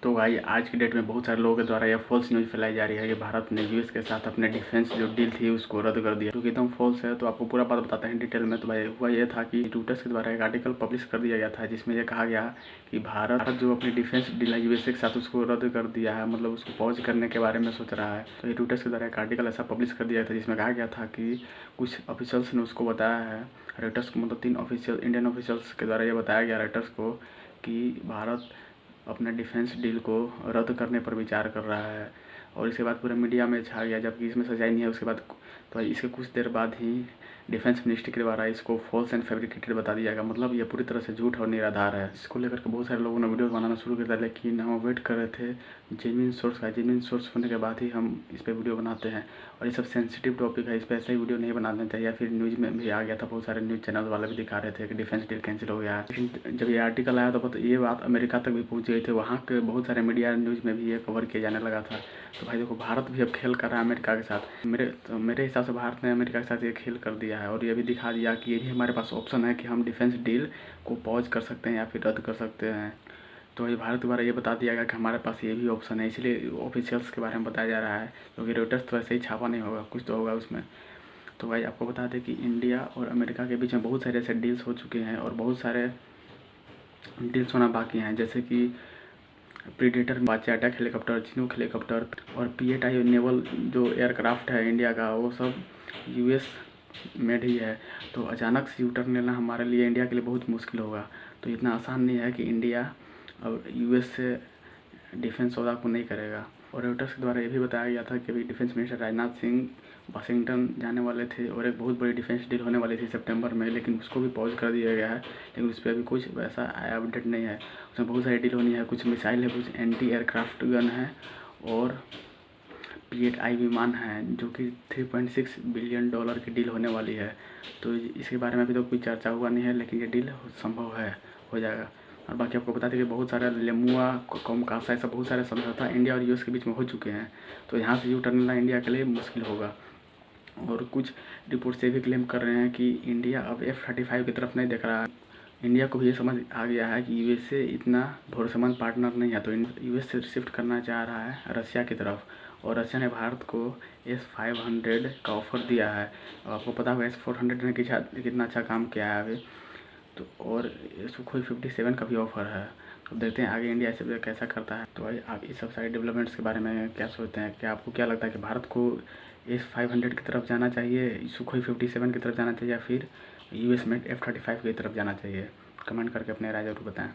तो भाई आज की डेट में बहुत सारे लोगों के द्वारा यह फॉल्स न्यूज़ फैलाई जा रही है कि भारत ने यूएस के साथ अपने डिफेंस जो डील थी उसको रद्द कर दिया, जो कि एकदम फॉल्स है। तो आपको पूरा बात बताते हैं डिटेल में। तो भाई हुआ ये था कि ट्विटर्स के द्वारा एक आर्टिकल पब्लिश कर दिया गया था जिसमें यह कहा गया कि भारत जो अपनी डिफेंस डील है यूएसए के साथ उसको रद्द कर दिया है, मतलब उसको पॉज करने के बारे में सोच रहा है। तो ये ट्विटर्स के द्वारा एक आर्टिकल ऐसा पब्लिश कर दिया था जिसमें कहा गया था कि कुछ ऑफिशियल्स ने उसको बताया है, राइटर्स को, मतलब 3 ऑफिशियल इंडियन ऑफिशियल्स के द्वारा ये बताया गया राइटर्स को कि भारत अपने डिफेंस डील को रद्द करने पर विचार कर रहा है। और इसके बाद पूरे मीडिया में छा गया, जबकि इसमें सच्चाई नहीं है। उसके बाद तो इसके कुछ देर बाद ही डिफेंस मिनिस्ट्री के द्वारा इसको फॉल्स एंड फैब्रिकेटेड बता दिया गया, मतलब ये पूरी तरह से झूठ और निराधार है। इसको लेकर के बहुत सारे लोगों ने वीडियो बनाना शुरू कर दिया, लेकिन हम वेट कर रहे थे जेन्युइन सोर्स का। जेन्युइन सोर्स होने के बाद ही हम इस पर वीडियो बनाते हैं। और ये सब सेंसिटिव टॉपिक है, इस पर ऐसा ही वीडियो नहीं बनाना चाहिए। फिर न्यूज़ में भी आ गया था, बहुत सारे न्यूज़ चैनल वाले भी दिखा रहे थे कि डिफेंस डील कैंसिल हो गया है। लेकिन जब ये आर्टिकल आया तो ये बात अमेरिका तक भी पहुँच गई थी, वहाँ के बहुत सारे मीडिया न्यूज़ में भी ये कवर किया जाने लगा था। तो भाई देखो, भारत भी अब खेल कर रहा है अमेरिका के साथ। मेरे हिसाब से भारत ने अमेरिका के साथ ये खेल कर दिया है और ये भी दिखा दिया कि ये भी हमारे पास ऑप्शन है कि हम डिफेंस डील को पॉज कर सकते हैं या फिर रद्द कर सकते हैं। तो ये भारत द्वारा ये बता दिया गया कि हमारे पास ये भी ऑप्शन है, इसलिए ऑफिशियल्स के बारे में बताया जा रहा है, क्योंकि रॉयटर्स तो ऐसे ही छापा नहीं होगा, कुछ तो होगा उसमें। तो भाई आपको बता दें कि इंडिया और अमेरिका के बीच में बहुत सारे ऐसे डील्स हो चुके हैं और बहुत सारे डील्स होना बाकी हैं, जैसे कि predator, Apache attack helicopter, Chinook helicopter और P-8I नेवल जो एयरक्राफ्ट है इंडिया का, वो सब यूएस मेड ही है। तो अचानक से यू टर्न लेना हमारे लिए, इंडिया के लिए बहुत मुश्किल होगा। तो इतना आसान नहीं है कि इंडिया अब यूएस से डिफेंस सौदा को नहीं करेगा। और रॉयटर्स के द्वारा ये भी बताया गया था कि अभी defence minister Rajnath Singh Washington जाने वाले थे और एक बहुत बड़ी डिफेंस डील होने वाली थी सितंबर में, लेकिन उसको भी पॉज कर दिया गया है। लेकिन उस पर अभी कुछ वैसा अपडेट नहीं है। उसमें बहुत सारी डील होनी है, कुछ मिसाइल है, कुछ एंटी एयरक्राफ्ट गन है और P-8I विमान है, जो कि $3.6 बिलियन की डील होने वाली है। तो इसके बारे में अभी तो कोई चर्चा हुआ नहीं है, लेकिन ये डील संभव है, हो जाएगा। और बाकी आपको बता दें कि बहुत सारा लेमुआ, कोमकासा, ऐसा बहुत सारे समझौता इंडिया और यूएस के बीच में हो चुके हैं। तो यहाँ से यू टर्न लेना इंडिया के लिए मुश्किल होगा। और कुछ रिपोर्ट से भी क्लेम कर रहे हैं कि इंडिया अब F-35 की तरफ नहीं देख रहा है। इंडिया को भी ये समझ आ गया है कि यूएसए इतना भरोसेमंद पार्टनर नहीं है, तो यूएस से शिफ्ट करना चाह रहा है रसिया की तरफ। और रसिया ने भारत को S-500 का ऑफ़र दिया है। आपको पता होगा S-400 ने कितना अच्छा काम किया है अभी। तो और सुखोई 57 का भी ऑफ़र है। तो देखते हैं आगे इंडिया इसे कैसा करता है। तो भाई आप इस सब सारे डेवलपमेंट्स के बारे में क्या सोचते हैं? क्या आपको क्या लगता है कि भारत को S-500 की तरफ जाना चाहिए, सुखोई 57 की तरफ जाना चाहिए, या फिर यूएस में F-35 की तरफ जाना चाहिए? कमेंट करके अपने राय ज़रूर बताएं।